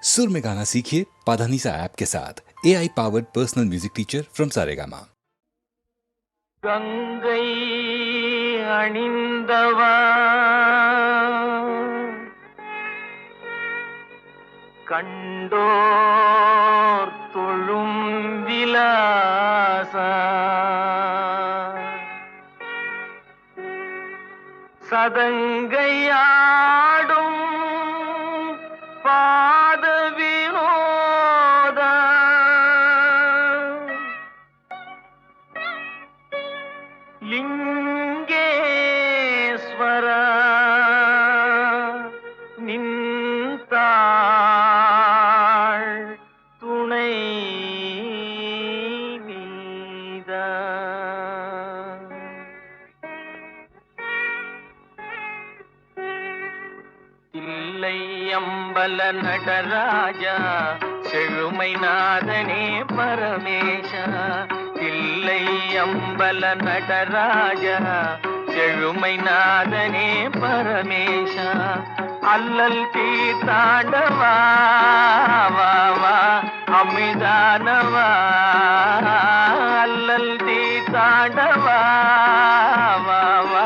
सुर में गाना सीखिए पाधानीसा ऐप के साथ। AI powered personal music teacher from Saregama. गंगै अणिंदवा कंडोर तुळुम विलासा सदंगैयाडुम पाद विनोदा लिंगेश्वरा निन्ताள் துணை நீதா தில்லை அம்பல நடராஜா செழுமை நாதனே பரமேஷா தில்லை அம்பல நடராஜா செழுமை நாதனே பரமேஷா அல்லல் தீர்த்தாண்டவா வா வா அமிதானவா அல்லல் தீர்த்தாண்டவா வா வா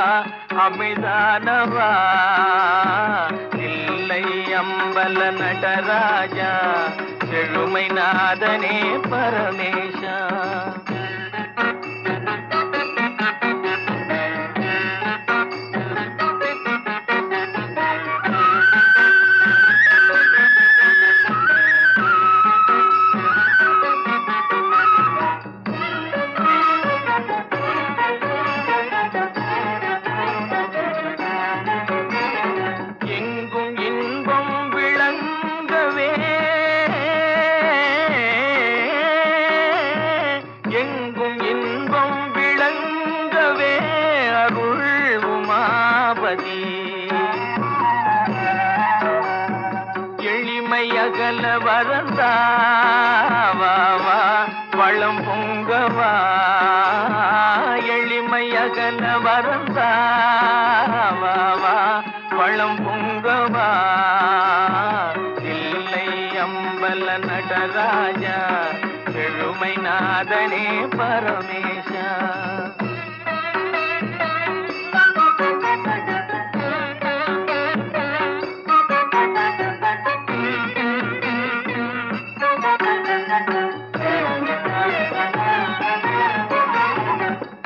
அமிதானவா தில்லை அம்பல நடராஜா செழுமை நாதனே பரமேஷா எளிமையகல வரந்தாவா வளம் பொங்கவா எளிமையகல வரந்தாவா வளம் பொங்கவா தில்லை அம்பல நடராஜா செழுமை நாதனே பரமேஷா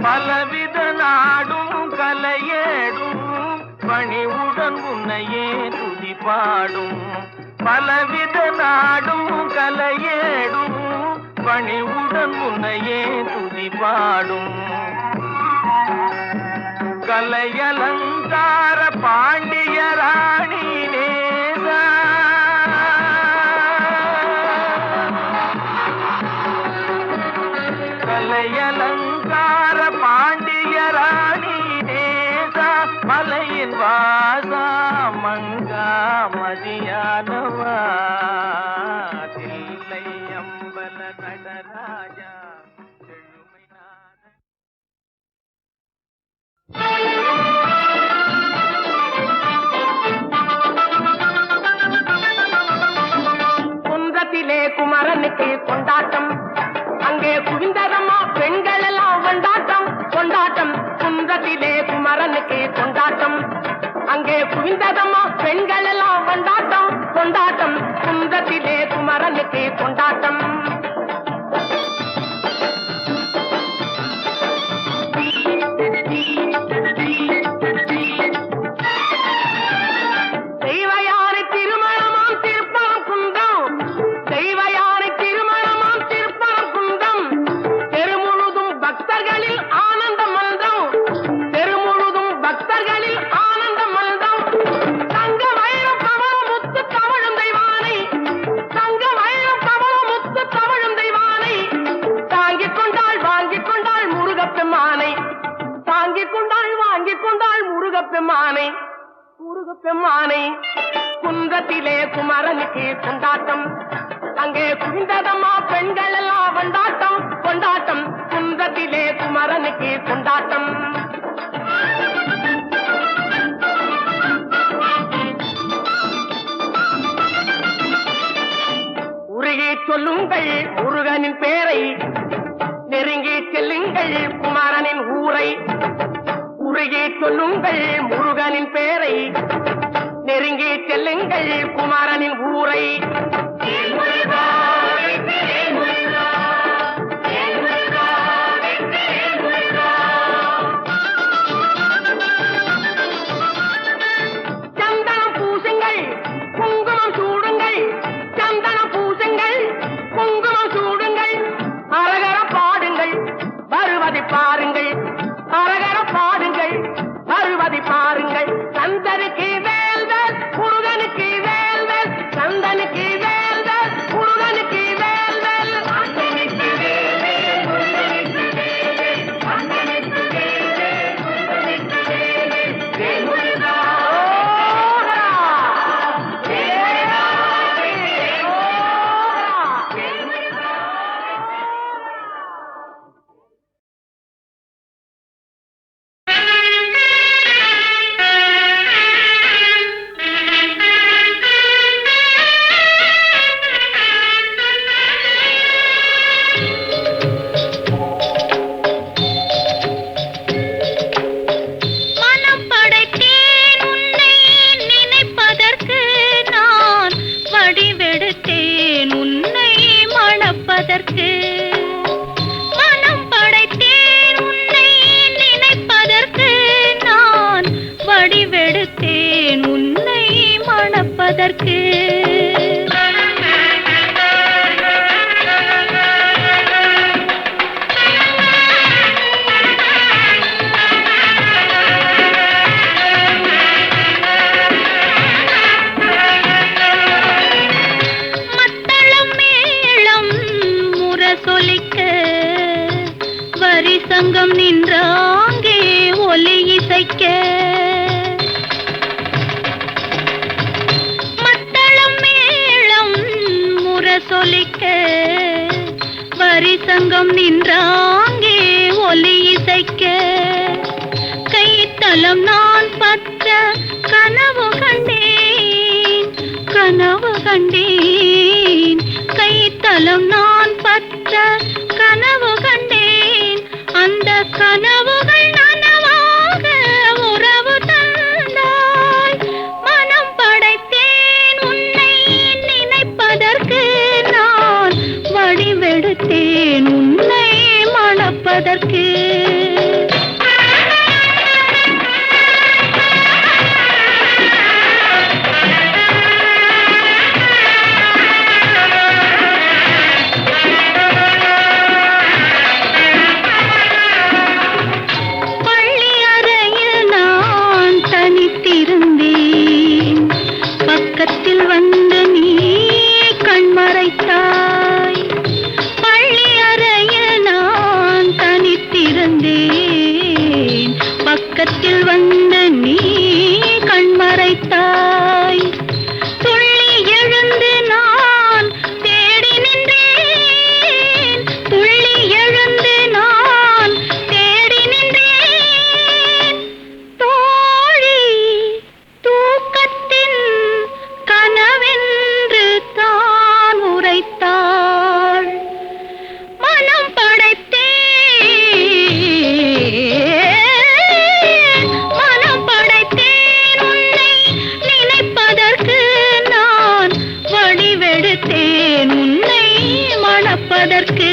பலவித நாடும் கலையேடும் பணிவுடன் உன்னையே துதி பாடும் பலவித நாடும் கலையேடும் பணிவுடன் உன்னையே துதி பாடும் கலையலங்கார பாண்டிய ராணி நேசா கலையலங்கார பாண்டிய ராணி நேசா மலையின் வாசா மங்கா மதியானவா தில்லை அம்பல நடராஜா செழுமை நாதன் குன்றத்திலே குமரனுக்கு கொண்டாட்டம் அங்கே குவிந்ததம்மா பெண்கள் எல்லாம் கொண்டாட்டம் கொண்டாட்டம் குன்றத்திலே குமரனுக்கு கொண்டாட்டம் அங்கே குவிந்ததம்மா பெண்கள் எல்லாம் கொண்டாட்டம் கொண்டாட்டம் குன்றத்திலே குமரனுக்கு கொண்டாட்டம் தெய்வயானை திருமணமாம் திருப்பரம் குன்றம் தெய்வயானை திருமணமாம் திருப்பரம் குன்றம் தெருமுழுதும் பக்தர்களில் ஆனந்த மல்தம் தெருமுழுதும் பக்தர்களில் ஆனந்த மல்தம் தங்க வயலும் கமலம் முத்து தவழும் தெய்வானை தங்க வயலும் கமலம் முத்து தவழும் தெய்வானை தாங்கிக் கொண்டாள் வாங்கிக் கொண்டாள் முருகப்பெம்மானை தாங்கிக் கொண்டாள் வாங்கிக் கொண்டாள் முருகப்பெம்மானை முருகப்பெம்மானை குன்றத்திலே குமரனுக்கு கொண்டாட்டம் அங்கே குவிந்ததம்மா பெண்கள் எல்லாம் கொண்டாட்டம் கொண்டாட்டம் குன்றத்திலே குமரனுக்கு கொண்டாட்டம் சொல்லுங்கள் முருகனின் பேரை, நெருங்கி செல்லுங்கள் குமாரனின் ஊரை. உருகி சொல்லுங்கள் முருகனின் பேரை, நெருங்கி செல்லுங்கள் குமாரனின் ஊரை. சந்தனம் பூசுங்கள் குங்குமம் சூடுங்கள், சந்தனம் பூசுங்கள் குங்குமம் சூடுங்கள், அரகர பாடுங்கள் வருவதை பாருங்கள், அரகர பாடுங்கள் வருவதை பாருங்கள். சந்தனுக்கு வேல்வேல் முருகனுக்கு வேல்வேல், சந்தனுக்கு வேல்வேல் முருகனுக்கு வேல்வேல். சந்தனுக்கு வேல்வேல் முருகனுக்கு வேல்வேல், சந்தனுக்கு வேல்வேல் முருகனுக்கு வேல்வேல். வேல் முருகா மனம் படைத்தேன் உன்னை நினைப்பதற்கு, நான் வடிவெடுத்தேன் உன்னை மணப்பதற்கு. சங்கம் நின்றாங்கே ஒலி இசைக்க, மத்தளம் மேளம் முரசொலிக்க, வரி சங்கம் நின்றாங்கே ஒலி இசைக்க. கைத்தலம் நான் பற்ற கனவு கண்டேன், கனவு கண்டேன். கைத்தலம் நான் பற்ற கனவு கண்டேன், அந்த கனவுகள் நனவாக உறவு தந்தாய். மனம் படைத்தேன் உன்னை நினைப்பதற்கு, நான் வடிவெடுத்தேன் உன்னை மணப்பதற்கு. பக்கத்தில் வந்து நீ கண்மறைத்தாய், பள்ளி அறையில் நான் தனித்திருந்தேன். பக்கத்தில் வந்து நீ கண்மறைத்தாய். துள்ளி எழுந்து நான் தேடி நின்றேன், துள்ளி எழுந்து நான் தேடி நின்றேன். தோழி தூக்கத்தின் கனவென்று தான் உரைத்தாள். மனம் படைத்தேன், மனம் படைத்தேன் உன்னை நினைப்பதற்கு, நான் வடிவெடுத்தேன் உன்னை மணப்பதற்கு.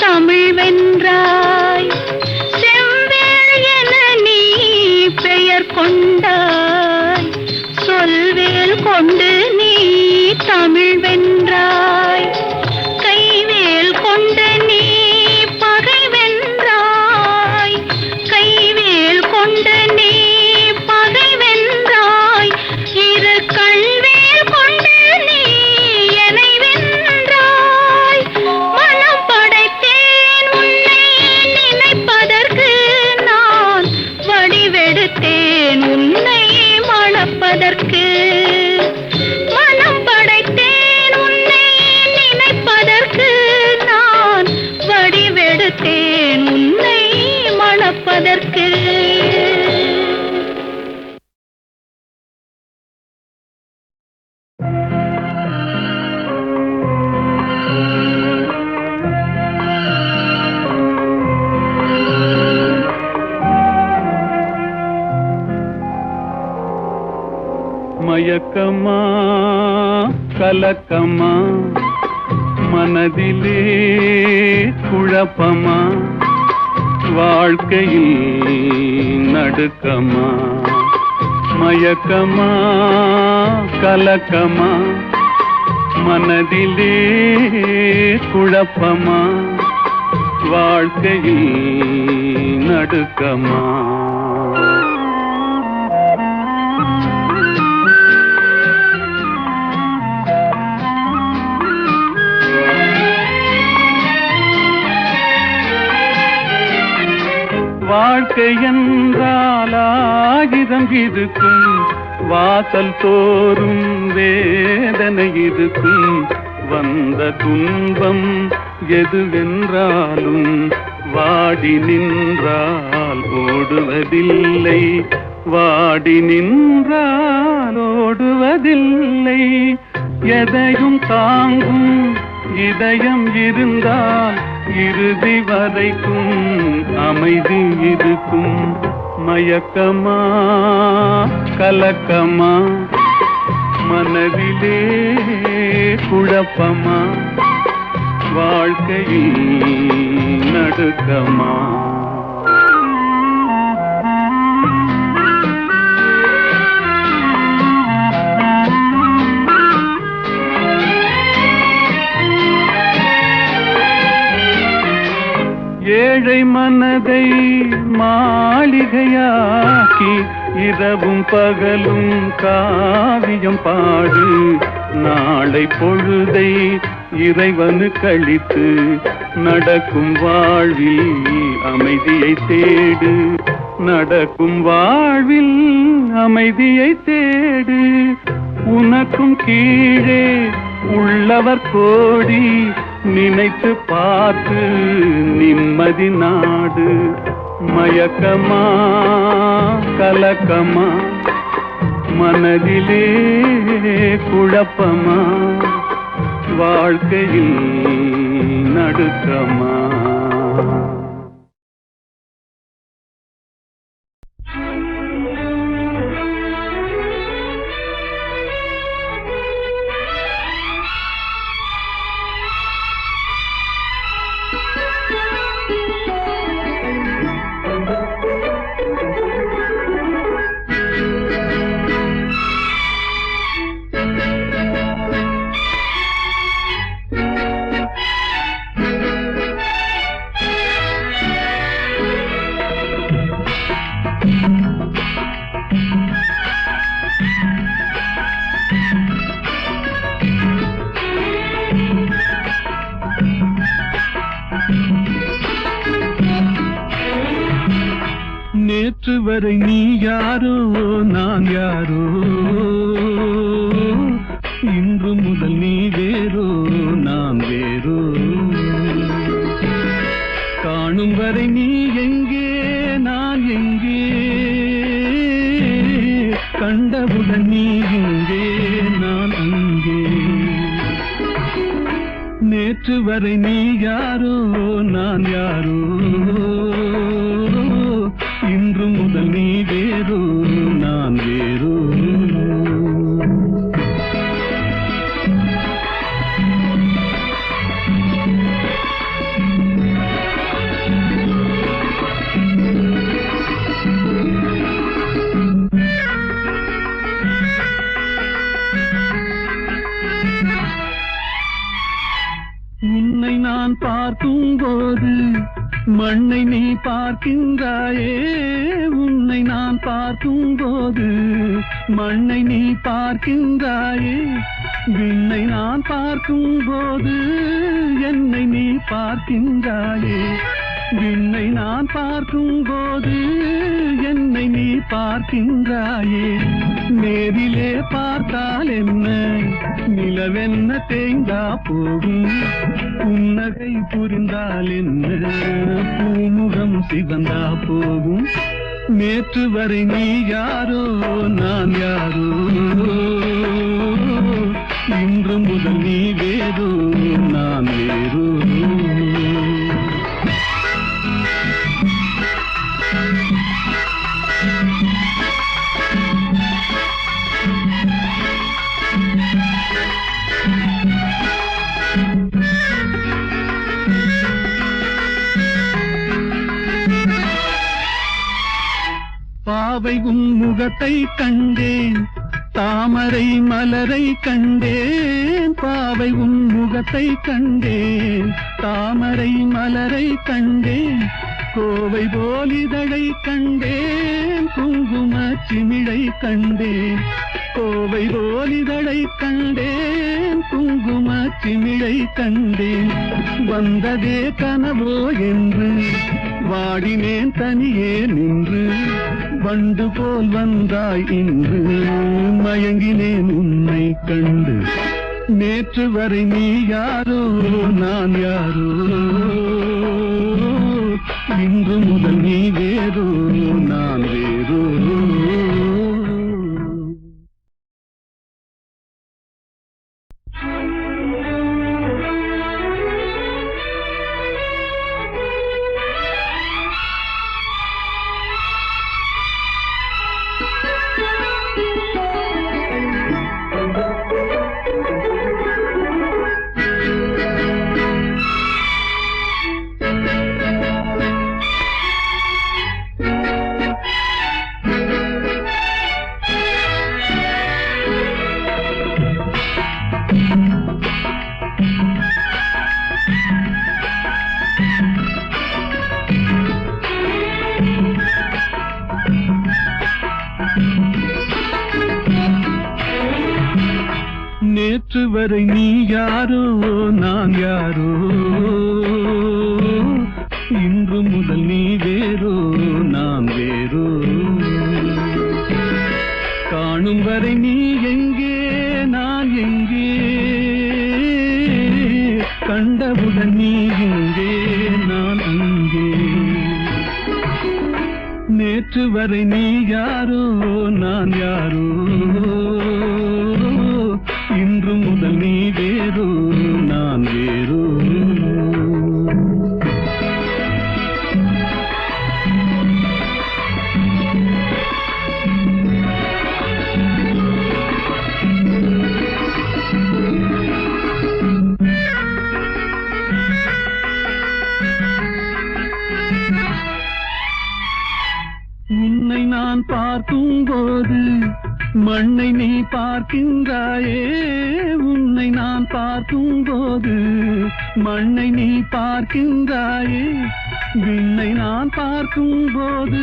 தமிழ் வென்றாய், செவ்வேள் என நீ பெயர் மயக்கமா கலக்கமா மனதிலே குழப்பமா வாழ்க்கையில் நடுக்கமா மயக்கமா கலக்கமா மனதிலே குழப்பமா வாழ்க்கையில் நடுக்கமா வாழ்க்கை என்றால் ஆயிரம் இருக்கும் வாசல் தோறும் வேதனை இருக்கும் வந்த துன்பம் எதுவென்றாலும் வாடி நின்றால் ஓடுவதில்லை வாடி நின்றால் ஓடுவதில்லை எதையும் தாங்கும் இதயம் இருந்தால் இறுதி வரைக்கும் அமைதி இருக்கும் மயக்கமா கலக்கமா மனதிலே குழப்பமா வாழ்க்கையில் நடுக்கமா ஏழை மனதை மாளிகையாக்கி இரவும் பகலும் காவியம் பாடு நாளை பொழுதை இறைவனு கழித்து நடக்கும் வாழ்வில் அமைதியை தேடு நடக்கும் வாழ்வில் அமைதியை தேடு உனக்கும் கீழே உள்ளவர் கோடி நினைத்து பார்த்து நிம்மதி நாடு மயக்கமா கலக்கமா மனதிலே குழப்பமா வாழ்க்கையில் நடுக்கமா நேற்று வரை நீ யாரோ நான் யாரோ இன்று முதல் நீ வேறோ நான் வேறோ காணும் வரை நீ எங்கே நான் எங்கே கண்டவுடன் நீ இங்கே நான் அங்கே நேற்று வரை நீ யாரோ நான் யாரோ இன்று முதல் நீ வேறோ நான் வேறோ உன்னை நான் பார்க்கும் போது மண்ணை நீ பார்க்கின்றாயே உன்னை நான் பார்க்கும் போது மண்ணை நீ பார்க்கின்றாயே விண்ணை நான் பார்க்கும் போது என்னை நீ பார்க்கின்றாயே விண்ணை நான் பார்க்கும் போது என்னை நீ பார்க்கின்றாயே நேரிலே பார்த்தால் என்ன நிலவென்ன தேய்ந்தா போகும் புன்னகை புரிந்தால் என்ன பூமுகம் சிவந்தா போகும் நேற்று வரை நீ யாரோ நான் யாரோ இன்று முதல் நீ வேறோ நான் வேறோ பாவை உன் முகத்தை கண்டேன், தாமரை மலரை கண்டேன். பாவை உன் முகத்தை கண்டேன், தாமரை மலரை கண்டேன். கோவை போலிதழை கண்டேன், குங்கும சிமிழை கண்டேன். கோவை போலிதழை கண்டேன், குங்கும சிமிழை கண்டேன். வந்ததே கனவோ என்று வாடினேன் தனியே நின்று. வண்டு போல் வந்தாய் இன்று, மயங்கினேன் உன்னை கண்டு. நேற்று வரை நீ யாரோ நான் யாரோ, இன்று முதல் நீ வேறோ நான் வேறோ. நேற்று வரை நீ யாரோ நான் யாரோ, இன்று முதல் நீ வேறோ நான் வேறோ. காணும் வரை நீ எங்கே நான் எங்கே, கண்டவுடன் நீ எங்கே நான் அங்கே. நேற்று வரை நீ யாரோ நான் யாரோ, இன்று முதல் நீ வேறோ நான் வேறோ. உன்னை நான் பார்க்கும் போது மண்ணை நீ பார்க்கின்றாயே. உன்னை நான் பார்க்கும் போது மண்ணை நீ பார்க்கின்றாயே. விண்ணை நான் பார்க்கும் போது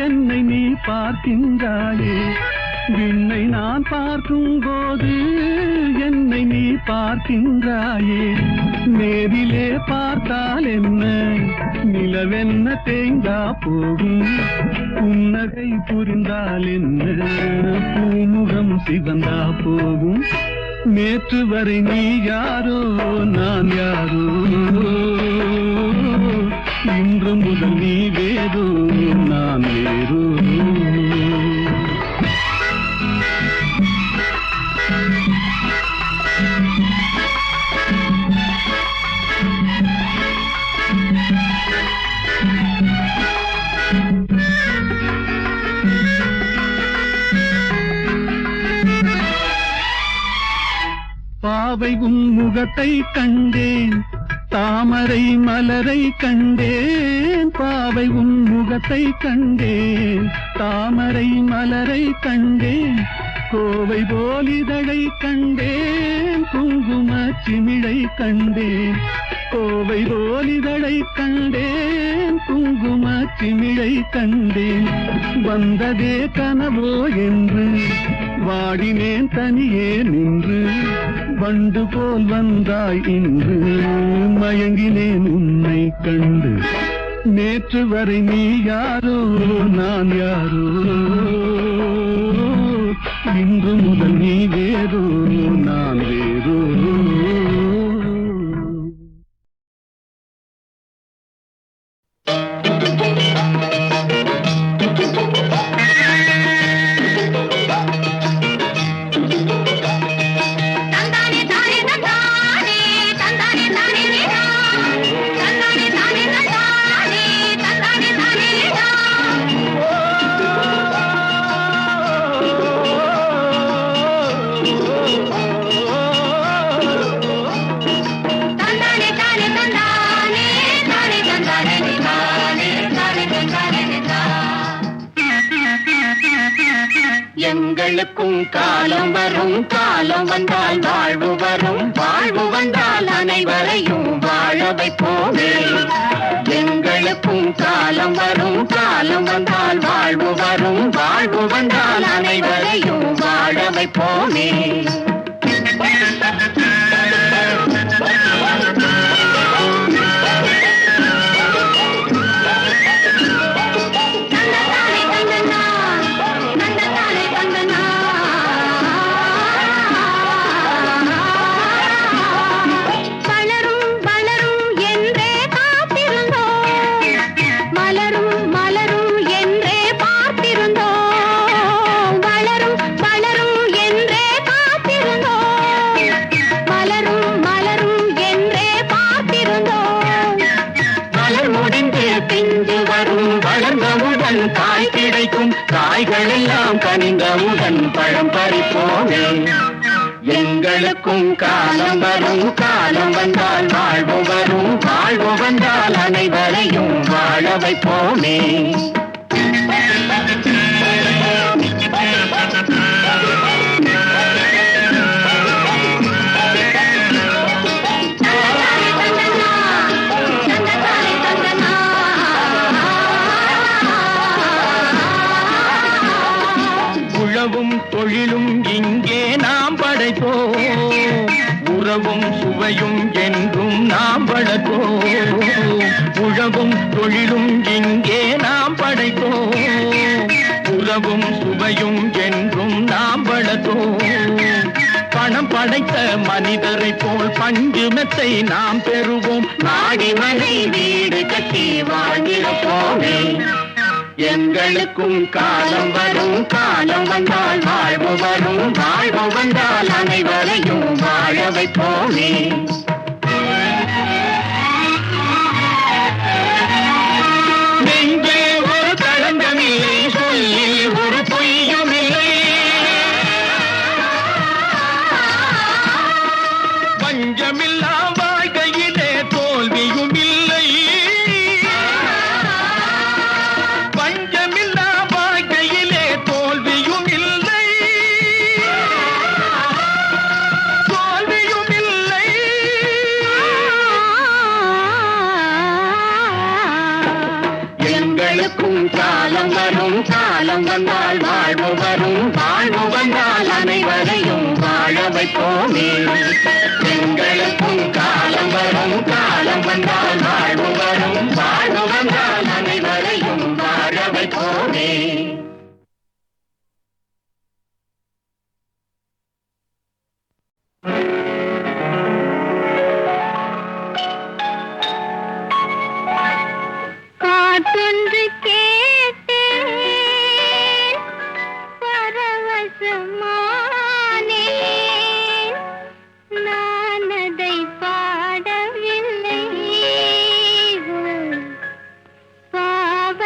என்னை நீ பார்க்கின்றாயே. விண்ணை நான் பார்க்கும் போது என்னை நீ பார்க்கின்றாயே. நேரிலே பார்த்தால் என்ன, நிலவென்ன தேய்ந்தா போகும். புன்னகை புரிந்தால் என்ன, பூமுகம் சிவந்தா போகும். நேற்று வரை நீ யாரோ நான் யாரோ, இன்று முதல் நீ வேறோ நான் வேறோ. பாவை உன் முகத்தை கண்டேன், தாமரை மலரை கண்டேன். பாவை உன் முகத்தை கண்டேன், தாமரை மலரை கண்டேன். கோவை போலிதழை கண்டேன், குங்கும சிமிழை கண்டேன். கோவை போலிதழை கண்டேன், குங்கும சிமிழை கண்டேன். வந்ததே கனவோ என்று வாடினேன் தனியே நின்று. வண்டு போல் வந்தாய் இன்று, மயங்கினேன் உன்னை கண்டு. நேற்று வரை நீ யாரோ நான் யாரோ, இன்று முதல் நீ வேறோ நான் வேறோ. ஓ எங்களுக்கும் காலம் வரும், காலம் வந்தால் வாழ்வு வரும், வாழ்வு வந்தால் அனைவரையும் வாழ வைப்போமே. எங்களுக்கும் காலம் வரும், காலம் வந்தால் வாழ்வு வரும், வாழ்வு வந்தால் அனைவரையும் வாழ வைப்போமே. காய் கிடைக்கும், காய்கள் எல்லாம் கனிந்தவுடன் பழம் பறிப்போமே. எங்களுக்கும் காலம் வரும், காலம் வந்தால் வாழ்வு வரும், வாழ்வு வந்தால் அனைவரையும் வாழ வைப்போமே. உழவும் தொழிலும் இங்கே நாம் படைப்போம், உறவும் சுவையும் என்றும் நாம் வளர்ப்போம். உழவும் தொழிலும் இங்கே நாம் படைப்போம், உறவும் சுவையும் என்றும் நாம் வளர்ப்போம். பணம் படைத்த மனிதரை போல் பஞ்சு மெத்தை நாம் பெறுவோம், மாடிமனை வீடு கட்டி வாழ்ந்திருப்போமே. எங்களுக்கும் காலம் வரும், காலம் வந்தால் வாழ்வு வரும், வாழ்வு வந்தால் அனைவரையும் வாழ வைப்போமே. நெஞ்சே ஒரு களங்கமில்லை, சொல்லில் ஒரு பொய்யும் இல்லை, பஞ்சமில்லா வாழ்க்கையிலே தோல்வியும் இல்லை, பஞ்சமில்லா வாழ்க்கையிலே தோல்வியும் இல்லை, தோல்வியும் இல்லை. எங்களுக்கும் காலம் வரும், காலம் வந்தால் வாழ்வு வரும், வாழ்வு வந்தால் அனைவரையும் வாழ வைப்போமே. எங்களுக்கும் காலம் வரும், காலம் வந்தால் வாழ்வு வரும், வாழ்வு வந்தால் அனைவரையும் வாழ வைப்போமே. காற்றொன்று கேட்டேன், பரவசமானேன், நான் அதை பாடவில்லை, பாவ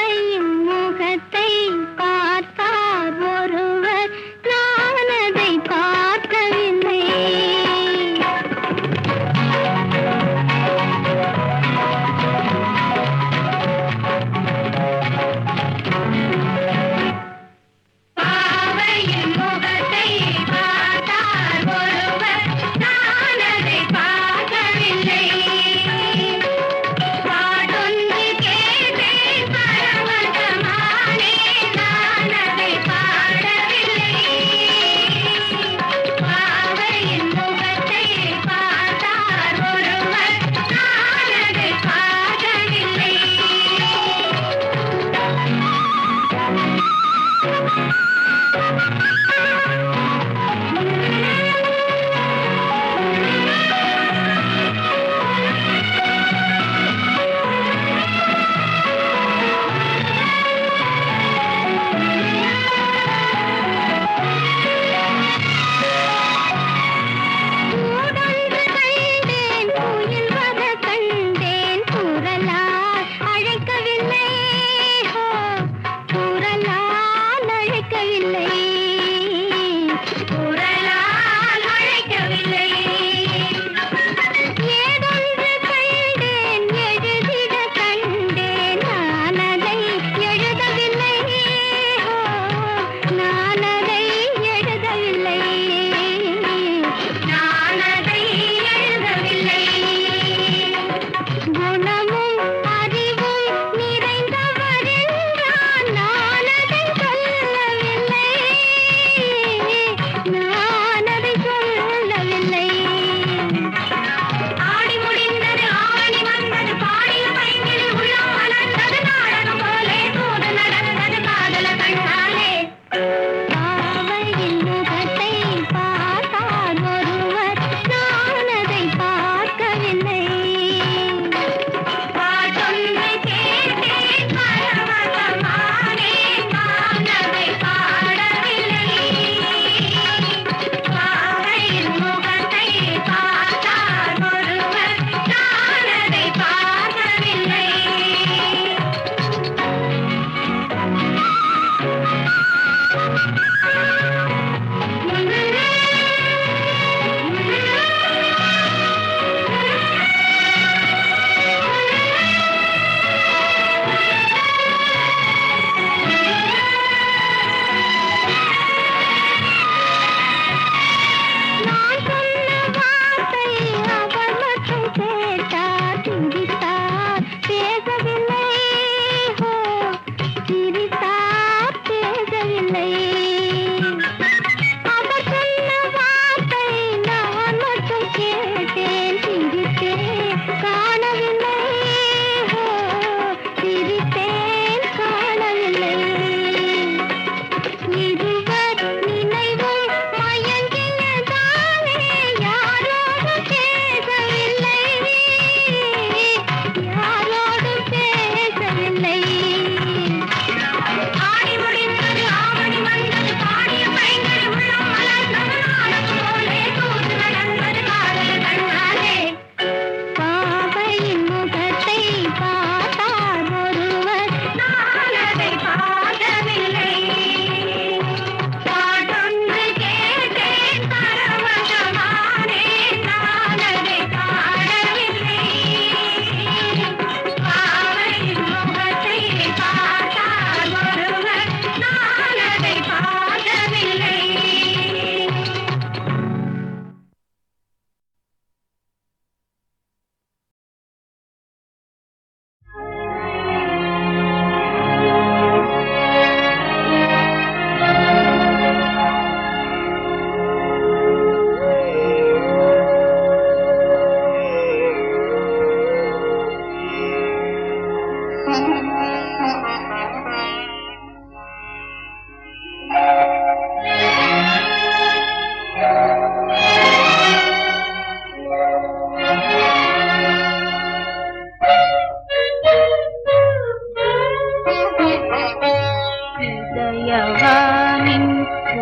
இதயவானின்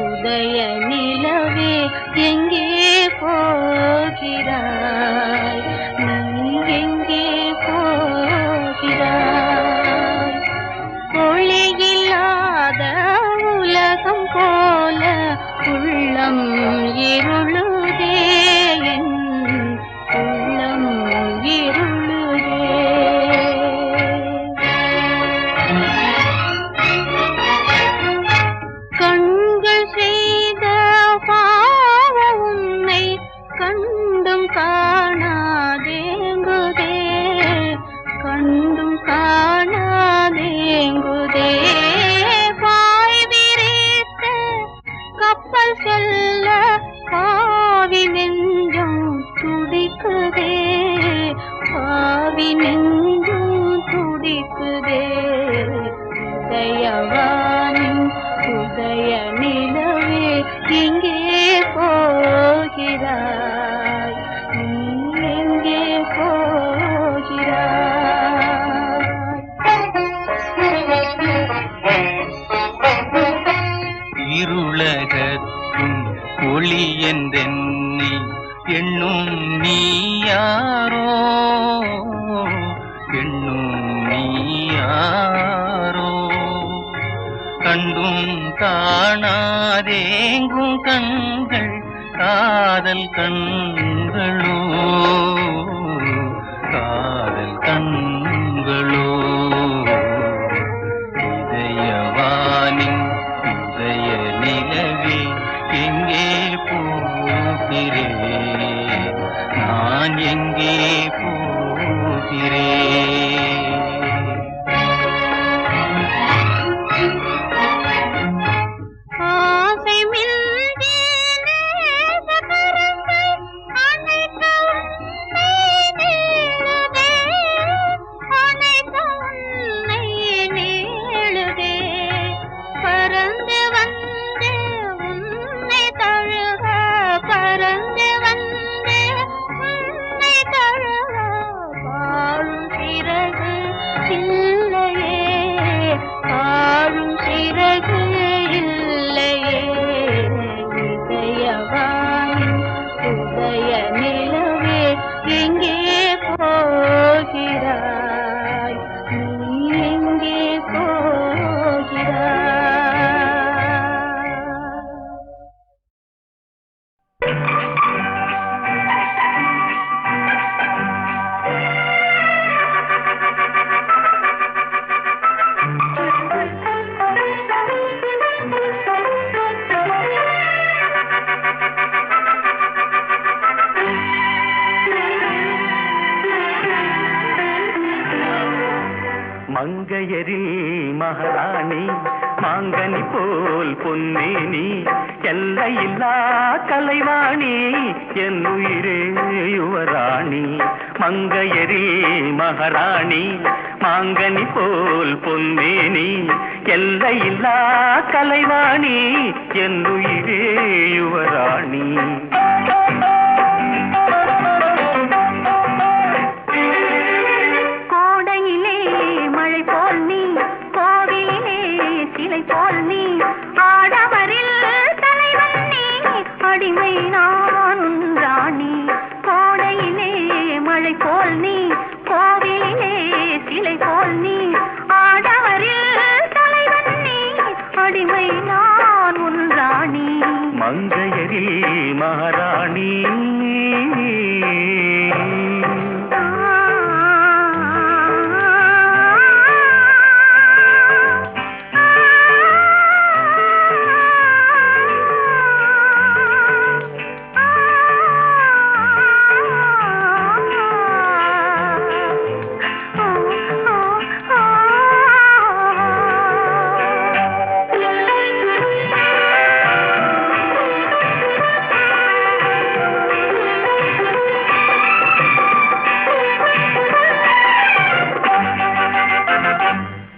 உதய நிலவே எங்கே போகிறாய்? நீ எங்கே போகிறாய்? ஒளியில்லாத உலகம் போல உள்ளம் இருளுதே, என் உள்ளம் இருளுதே. கண்கள் செய்த பாவம் உன்னை கண்டும் காணாதேங்குதே, கண்டும் காணாதேங்குதே. பாய் விரித்த கப்பல் செல்ல பாவி நெஞ்சம் துடிக்குதே, பாவி நெஞ்சம் துடிக்குதே. இதயவானின் உதய நிலவே எங்கே போகிறாய்? நீ எங்கே போகிறாய்? இருளகத்தும் ஒளி என்றெண்ணி எண்ணும் நீ யாரோ, எண்ணும் நீ யாரோ. கண்டும் காணாதேங்கும் கண்கள் காதல் கண்களோ, காதல் கண்களோ. இதயவானின் உதய நிலவே எங்கே போகிறேன்? நான் எங்கே போகிறேன்? ஆசை மில்தி நேசகரத்தை அணைக்க உன்னை நீளுதே, அணைக்க உன்னை நீளுதே. பறந்து வந்து உன்னை தழுவ, பறந்து வந்து உன்னை தழுவ பாழும் சிறகு இல்லையே, பாழும் சிறகு இல்லையே. இதயவானின் உதய நிலவே எங்கே போகிறாய்? நீ எங்கே போகிறாய்? மங்கையரில் மகாராணி மாங்கனி போல் பொன்னேனி எல்லையில்லா கலைவாணி என் உயிரே யுவராணி. மங்கையரில் மகாராணி மாங்கனி போல் பொன்னேனி எல்லையில்லா கலைவாணி என் உயிரே யுவராணி. அடிமை நான் ராணி. கோடையிலே மழை போல் நீ, கோவிலே சிலை போல் நீ, ஆடவரில் தலைவன் நீ, அடிமை நான் உன் ராணி. மங்கையரில் மகாராணி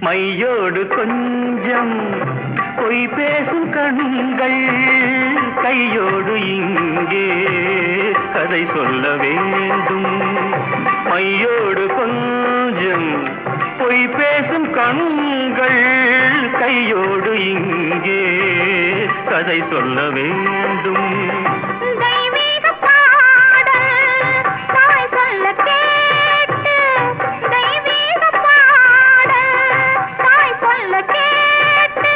மையோடு கொஞ்சம் பொய் பேசும் கண்கள், கையோடு இங்கே கதை சொல்ல வேண்டும். மையோடு கொஞ்சம் பொய் பேசும் கண்கள், அதை சொல்ல வேண்டும். தெய்வீக பாடல் தாய் சொல்ல கேட்டு, தெய்வீக பாடல் தாய் சொல்ல கேட்டு,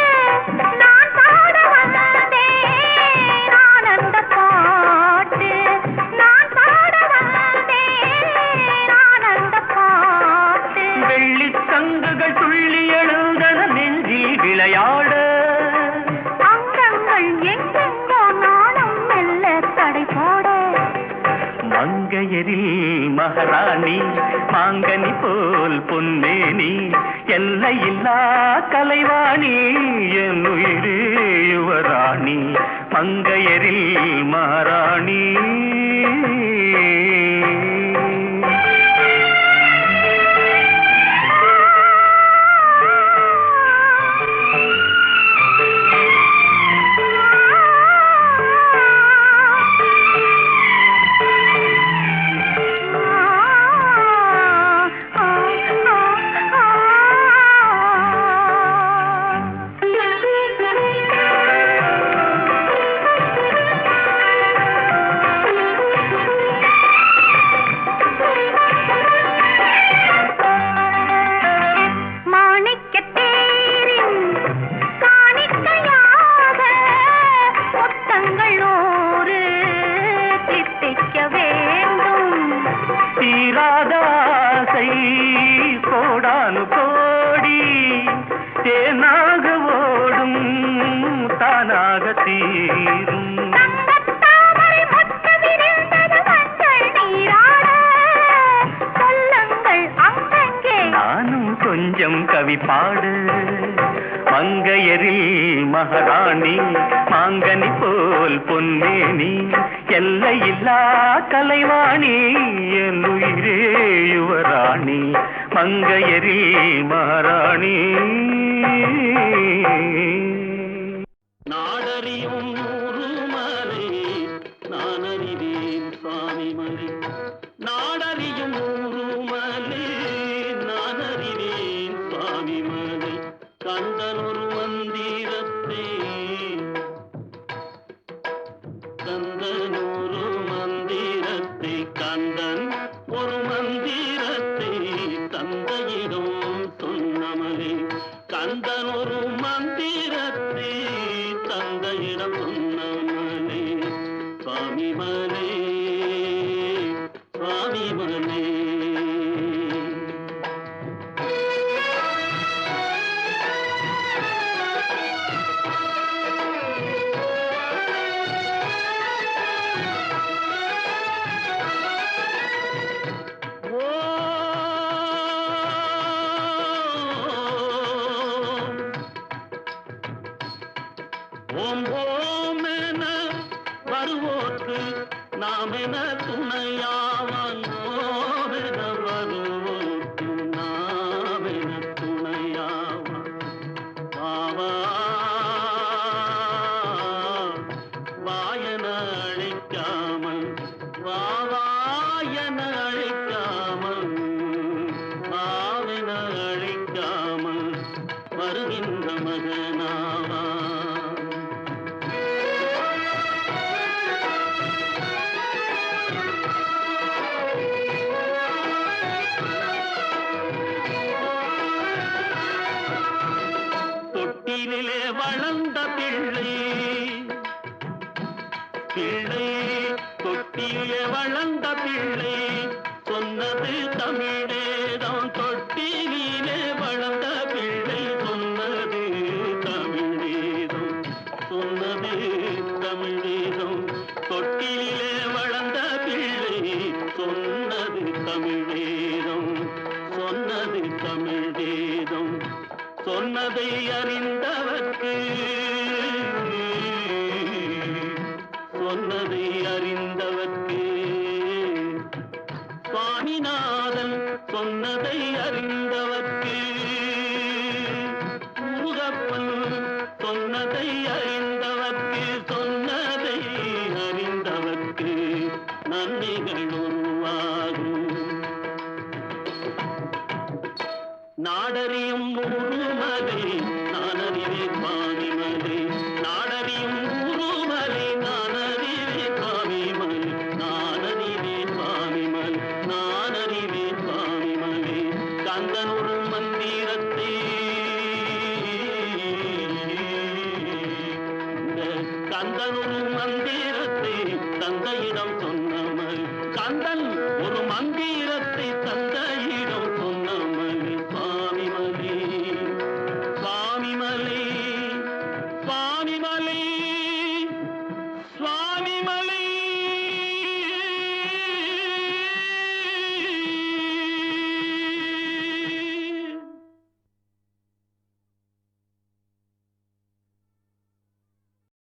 நான் பாட வந்தேன் ஆனந்த பாட்டு, நான் பாட வந்தேன் ஆனந்த பாட்டு. வெள்ளிச் சங்குகள் துள்ளி எழுந்தன நெஞ்சில் விளையாட, அங்கங்கள் எங்கெங்கோ நாணம் மெல்ல தடை போட, மங்கையரில் மகாராணி மாங்கனி போல் பொன்னேனி, எல்லையில்லா கலைவாணி என் உயிரே யுவராணி, மங்கையரில் மகாராணி. தீராதாசை கோடானு கோடி தேனாக ஓடும் தானாக தீரும். தங்கத்தாமரை மொட்டு விரிந்தது மஞ்சள் நீராட, சொல்லுங்கள் அங்கங்கே நானும் கொஞ்சம் கவி பாடு. மங்கையரில் மகாராணி மாங்கனி போல் பொன்னேனி, எல்லையில்லா கலைவாணி என் உயிரே யுவராணி, மங்கையரில் மகாராணி. நாடறியும் ஊருமலை நான் அறிவேன் சுவாமிமலை, நாடறியும் ஊருமலை நான் அறிவேன் சுவாமிமலை, கந்தன் ஒரு மந்திரத்தை, கந்தன் ஒரு மந்திரத்தை, கந்தன் ஒரு மந்திரத்தை தந்தையிடம் சொன்னமலை, கந்தன் ஒரு மந்திரத்தை தந்தையிடம் சொன்னமலை, சுவாமிமலை சுவாமிமலை. ஓம் ஓம் என வருவோர்க்கு நாம் என துணையாவான், ஓம் என வருவோர்க்கு நாம் என துணையாவான், வாவா வாயன அழைக்காமல், வாவாயன அழைக்காமல், வாவென அழைக்காமல் வருகின்ற மகனாவா. தொட்டிலே வளர்ந்த பிள்ளை, பிள்ளை தொட்டிலே வளர்ந்த பிள்ளை சொன்னது தமிழேதான், தொட்டிலே வளர்ந்த பிள்ளை சொன்னது தமிழேதம், சொன்னது தமிழேதம், தொட்டிலே வளர்ந்த பிள்ளை சொன்னது தமிழேதம், சொன்னது தமிழேதம், சொன்னதை அறிந்தவர்க்கு, சொன்னதை அறிந்தவர்க்கு, சுவாமிநாதன் சொன்னதை அறிந்தவர்க்கு, முருகப்பன் சொன்னதை அறிந்தவர்க்கு, சொன்னதை அறிந்தவர்க்கு நன்மைகள் உருவாகும். நாடறியும் ஊருமலை நான் அறிவேன் சுவாமிமலை, நாடறியும் கந்தன் ஒரு மந்திரத்தை கந்தன் ஒரு மந்திரத்தை தந்தையிடம் சொன்னவள் கந்தன் ஒரு மந்திரத்தை தந்த